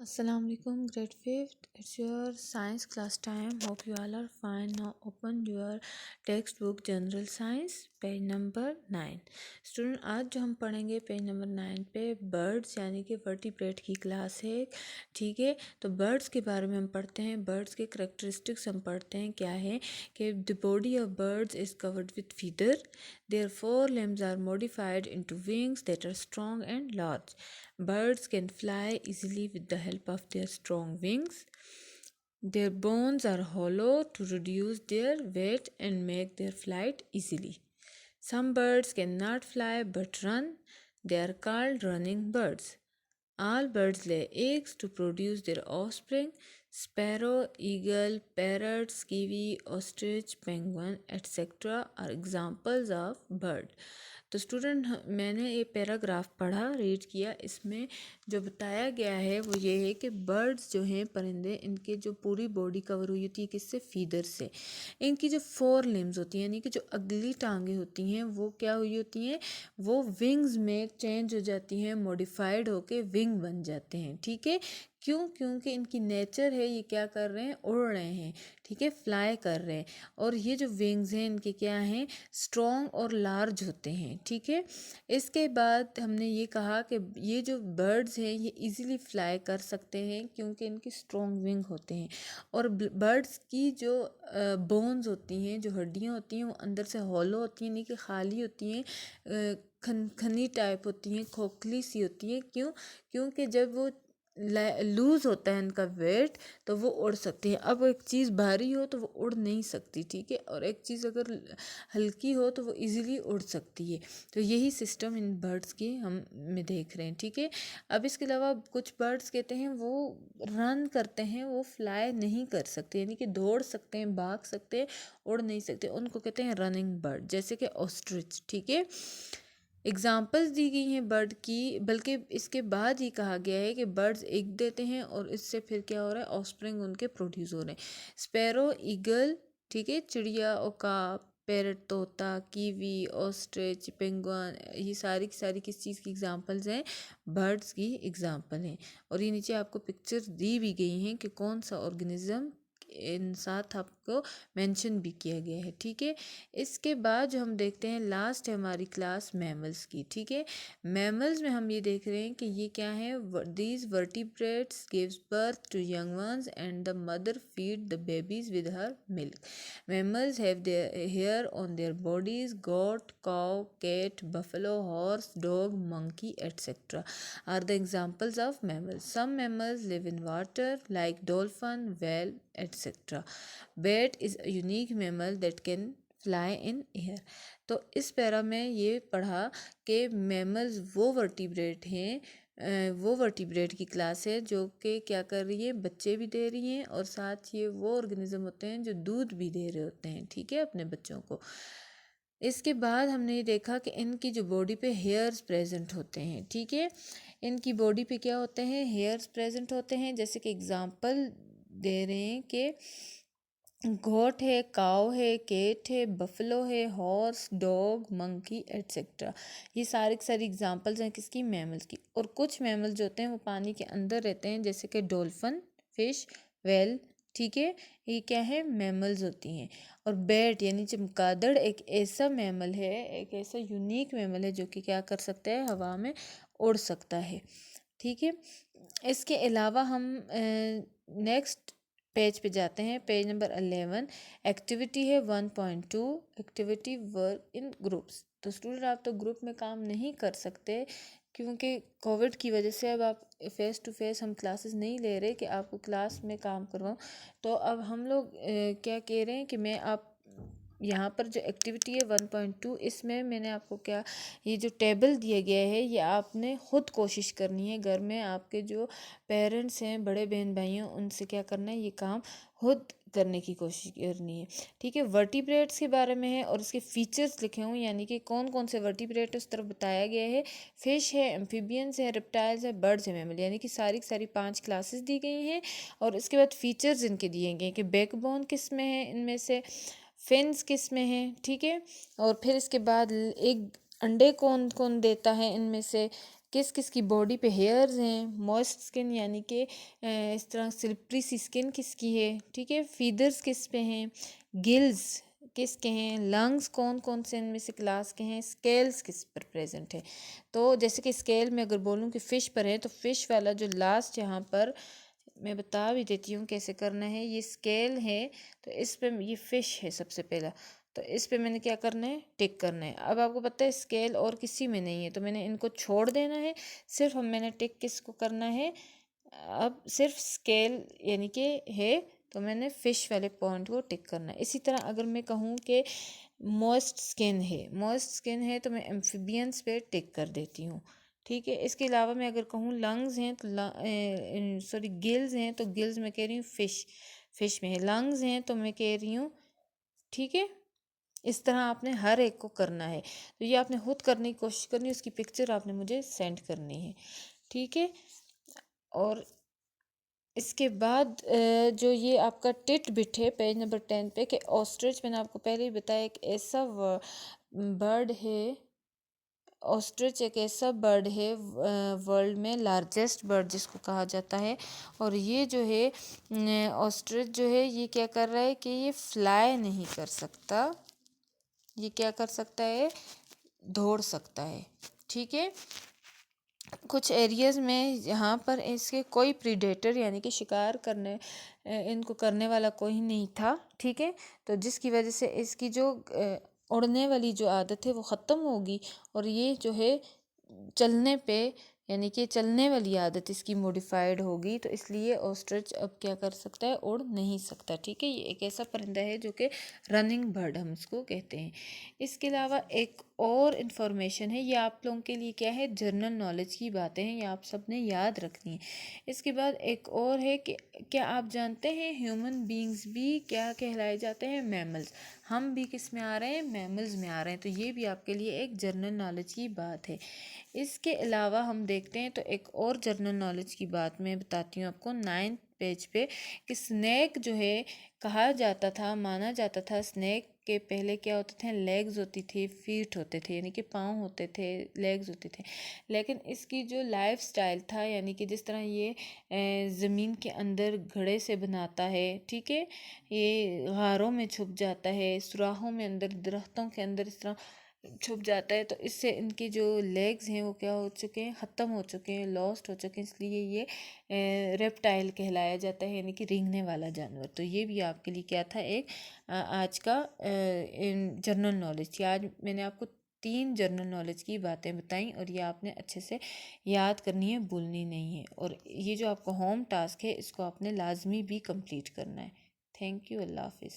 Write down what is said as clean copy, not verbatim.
Assalamu alaikum, grade 5th. It's your science class time. Hope you all are fine. Now open your textbook General Science, page number 9. Student, आज जो हम पढ़ेंगे page number 9 पे birds यानी कि vertebrate की class है. ठीक है, तो बर्ड्स के बारे में हम पढ़ते हैं. बर्ड्स के करेक्टरिस्टिक्स हम पढ़ते हैं. क्या है कि the body of birds is covered with feather. There 4 limbs are modified into wings that are strong and large. Birds can fly easily with the help of their strong wings. Their bones are hollow to reduce their weight and make their flight easily. Some birds cannot fly but run. They are called running birds. All birds lay eggs to produce their offspring. Sparrow, eagle, parrots, kiwi, ostrich, penguin, etc. are examples of bird. तो student, मैंने ये paragraph पढ़ा, read किया. इसमें जो बताया गया है वो ये है कि बर्ड्स जो हैं, परिंदे, इनके जो पूरी बॉडी कवर हुई होती है किससे? फीदर से. इनकी जो 4 लिम्स होती हैं यानी कि जो अगली टांगें होती हैं वो क्या हुई होती हैं? वो विंग्स में चेंज हो जाती हैं, मॉडिफाइड होके विंग बन जाते हैं. ठीक है, क्यों? क्योंकि इनकी नेचर है ये क्या कर रहे हैं? उड़ रहे हैं. ठीक है, फ्लाई कर रहे हैं. और ये जो विंग्स हैं इनके क्या हैं? स्ट्रॉन्ग और लार्ज होते हैं. ठीक है, इसके बाद हमने ये कहा कि ये जो बर्ड्स हैं ये इजीली फ्लाई कर सकते हैं क्योंकि इनकी स्ट्रॉन्ग विंग होते हैं. और बर्ड्स की जो बोन्स होती हैं, जो हड्डियाँ होती हैं, वो अंदर से हॉलो होती हैं, नहीं कि खाली होती हैं, खनी टाइप होती हैं, खोखली सी होती हैं. क्यों? क्योंकि जब वो लूज़ होता है इनका वेट तो वो उड़ सकती है. अब एक चीज़ भारी हो तो वो उड़ नहीं सकती. ठीक है, और एक चीज़ अगर हल्की हो तो वो इजीली उड़ सकती है. तो यही सिस्टम इन बर्ड्स की हम में देख रहे हैं. ठीक है, अब इसके अलावा कुछ बर्ड्स कहते हैं वो रन करते हैं, वो फ्लाई नहीं कर सकते, यानी कि दौड़ सकते हैं, भाग सकते हैं, उड़ नहीं सकते. उनको कहते हैं रनिंग बर्ड, जैसे कि ऑस्ट्रिच. ठीक है, एग्जाम्पल्स दी गई हैं बर्ड की. बल्कि इसके बाद ही कहा गया है कि बर्ड्स एग देते हैं और इससे फिर क्या हो रहा है? ऑफस्प्रिंग उनके प्रोड्यूस हो रहे हैं. स्पैरो, ईगल, ठीक है, चिड़िया, ओकाप, पैरट, तोता, कीवी, ऑस्ट्रिच, पेंगुइन, ये सारी की सारी किस चीज़ की एग्जांपल्स हैं? बर्ड्स की एग्जांपल हैं. और ये नीचे आपको पिक्चर्स दी भी गई हैं कि कौन सा ऑर्गेनिज्म इन साथ आपको मेंशन भी किया गया है. ठीक है, इसके बाद जो हम देखते हैं लास्ट है हमारी क्लास मैमल्स की. ठीक है, मैमल्स में हम ये देख रहे हैं कि ये क्या है? These vertebrates gives birth to young ones and the mother feed the babies with her milk. Mammals have their hair on their bodies. Goat, cow, cat, buffalo, horse, dog, monkey, etc. are the examples of mammals. Some mammals live in water like dolphin, whale, etc. Bat is a unique mammal that can fly in air. तो इस para में ये पढ़ा कि mammals वो vertebrate हैं, वो vertebrate की क्लास है जो कि क्या कर रही है? बच्चे भी दे रही हैं और साथ ये वो ऑर्गेनिज्म होते हैं जो दूध भी दे रहे होते हैं. ठीक है, अपने बच्चों को. इसके बाद हमने ये देखा कि इनकी जो बॉडी पे हेयर्स प्रेजेंट होते हैं. ठीक है, इनकी बॉडी पे क्या होते हैं? हेयर्स प्रेजेंट होते हैं. जैसे कि एग्जांपल दे रहे हैं कि गोट है, काव है, केट है, बफलो है, हॉर्स, डॉग, मंकी, एट्सेट्रा. ये सारी की सारी एग्जांपल्स हैं किसकी? मैमल्स की. और कुछ मैमल्स जो होते हैं वो पानी के अंदर रहते हैं, जैसे कि डॉल्फिन, फिश, व्हेल. ठीक है, ये क्या है? मैमल्स होती हैं. और बैट यानी चमगादड़ एक ऐसा मैमल है, एक ऐसा यूनिक मैमल है जो कि क्या कर सकता है? हवा में उड़ सकता है. ठीक है, इसके अलावा हम नेक्स्ट पेज पे जाते हैं. Page number 11. एक्टिविटी है 1.2. Activity work in groups. तो स्टूडेंट, आप तो ग्रुप में काम नहीं कर सकते क्योंकि कोविड की वजह से अब आप फेस टू फेस हम क्लासेस नहीं ले रहे कि आपको क्लास में काम करवाऊँ. तो अब हम लोग क्या कह रहे हैं कि मैं आप यहाँ पर जो एक्टिविटी है 1.2, इसमें मैंने आपको क्या, ये जो टेबल दिया गया है ये आपने खुद कोशिश करनी है. घर में आपके जो पेरेंट्स हैं, बड़े बहन भाई हैं, उनसे क्या करना है? ये काम खुद करने की कोशिश करनी है. ठीक है, वर्टिब्रेट्स के बारे में है और इसके फीचर्स लिखे हुए, यानी कि कौन कौन से वर्टिब्रेट उस तरफ बताया गया है. फिश है, एम्फीबियंस है, रेप्टाइल्स है, बर्ड्स है, मैमल, यानी कि सारी की सारी 5 क्लासेस दी गई हैं. और इसके बाद फीचर्स इनके दिए गए कि बैकबोन किस में है, इनमें से फिन्स किस में है. ठीक है, और फिर इसके बाद एक अंडे कौन कौन देता है इनमें से, किस किस की बॉडी पे हेयर्स हैं, मॉइस्ट स्किन यानी कि इस तरह स्लिपरी सी स्किन किसकी है, ठीक है, फीदर्स किस पे हैं, गिल्स किसके हैं, लंग्स कौन कौन से इनमें से क्लास के हैं, स्केल्स किस पर प्रेजेंट है। तो जैसे कि स्केल में अगर बोलूँ कि फ़िश पर है तो फ़िश वाला जो लास्ट यहाँ पर मैं बता भी देती हूँ कैसे करना है। ये स्केल है तो इस पे ये फ़िश है सबसे पहला, तो इस पे मैंने क्या करना है, टिक करना है। अब आपको पता है स्केल और किसी में नहीं है तो मैंने इनको छोड़ देना है, सिर्फ मैंने टिक किसको करना है, अब सिर्फ स्केल यानी कि है तो मैंने फ़िश वाले पॉइंट को टिक करना है। इसी तरह अगर मैं कहूँ कि मॉइस्ट स्किन है, मॉइस्ट स्किन है तो मैं एम्फिबियंस पे टिक कर देती हूँ, ठीक है। इसके अलावा मैं अगर कहूँ लंग्स हैं तो सॉरी गिल्स हैं तो गिल्स मैं कह रही हूँ फ़िश, फ़िश में है। लंग्स हैं तो मैं कह रही हूँ, ठीक है। इस तरह आपने हर एक को करना है, तो ये आपने खुद करने की कोशिश करनी है, उसकी पिक्चर आपने मुझे सेंड करनी है, ठीक है। और इसके बाद जो ये आपका टिट बिट है पेज नंबर 10 पे कि ऑस्ट्रिच, मैंने आपको पहले ही बताया एक ऐसा बर्ड है, ऑस्ट्रिच एक ऐसा बर्ड है वर्ल्ड में लार्जेस्ट बर्ड जिसको कहा जाता है। और ये जो है ऑस्ट्रिच जो है ये क्या कर रहा है कि ये फ्लाई नहीं कर सकता, ये क्या कर सकता है, दौड़ सकता है, ठीक है। कुछ एरियाज़ में यहाँ पर इसके कोई प्रीडेटर यानी कि शिकार करने इनको करने वाला कोई नहीं था, ठीक है। तो जिसकी वजह से इसकी जो उड़ने वाली जो आदत है वो ख़त्म होगी और ये जो है चलने पे यानी कि चलने वाली आदत इसकी मॉडिफाइड होगी, तो इसलिए ऑस्ट्रिच अब क्या कर सकता है, उड़ नहीं सकता, ठीक है। ये एक ऐसा परिंदा है जो कि रनिंग बर्ड हम इसको कहते हैं। इसके अलावा एक और इन्फॉर्मेशन है, ये आप लोगों के लिए क्या है, जनरल नॉलेज की बातें हैं, ये आप सब ने याद रखनी है। इसके बाद एक और है कि क्या आप जानते हैं ह्यूमन बींग्स भी क्या कहलाए जाते हैं, मैमल्स। हम भी किस में आ रहे हैं, मैमल्स में आ रहे हैं, तो ये भी आपके लिए एक जनरल नॉलेज की बात है। इसके अलावा हम देखते हैं तो एक और जनरल नॉलेज की बात मैं बताती हूँ आपको 9th पेज पे कि स्नेक जो है कहा जाता था, माना जाता था स्नेक के पहले क्या होते थे, लेग्स होती थी, फीट होते थे यानी कि पाँव होते थे, लेग्स होते थे। लेकिन इसकी जो लाइफ स्टाइल था यानी कि जिस तरह ये ज़मीन के अंदर घड़े से बनाता है, ठीक है, ये गारों में छुप जाता है, सुराहों में अंदर दरख्तों के अंदर इस तरह छुप जाता है, तो इससे इनकी जो लेग्स हैं वो क्या हो चुके हैं, ख़त्म हो चुके हैं, लॉस्ट हो चुके हैं, इसलिए ये रेप्टाइल कहलाया जाता है यानी कि रेंगने वाला जानवर। तो ये भी आपके लिए क्या था, एक आज का जनरल नॉलेज थी। आज मैंने आपको 3 जनरल नॉलेज की बातें बताई और ये आपने अच्छे से याद करनी है, भूलनी नहीं है। और ये जो आपका होम टास्क है इसको आपने लाजमी भी कंप्लीट करना है। थैंक यू, अल्लाह हाफिज़।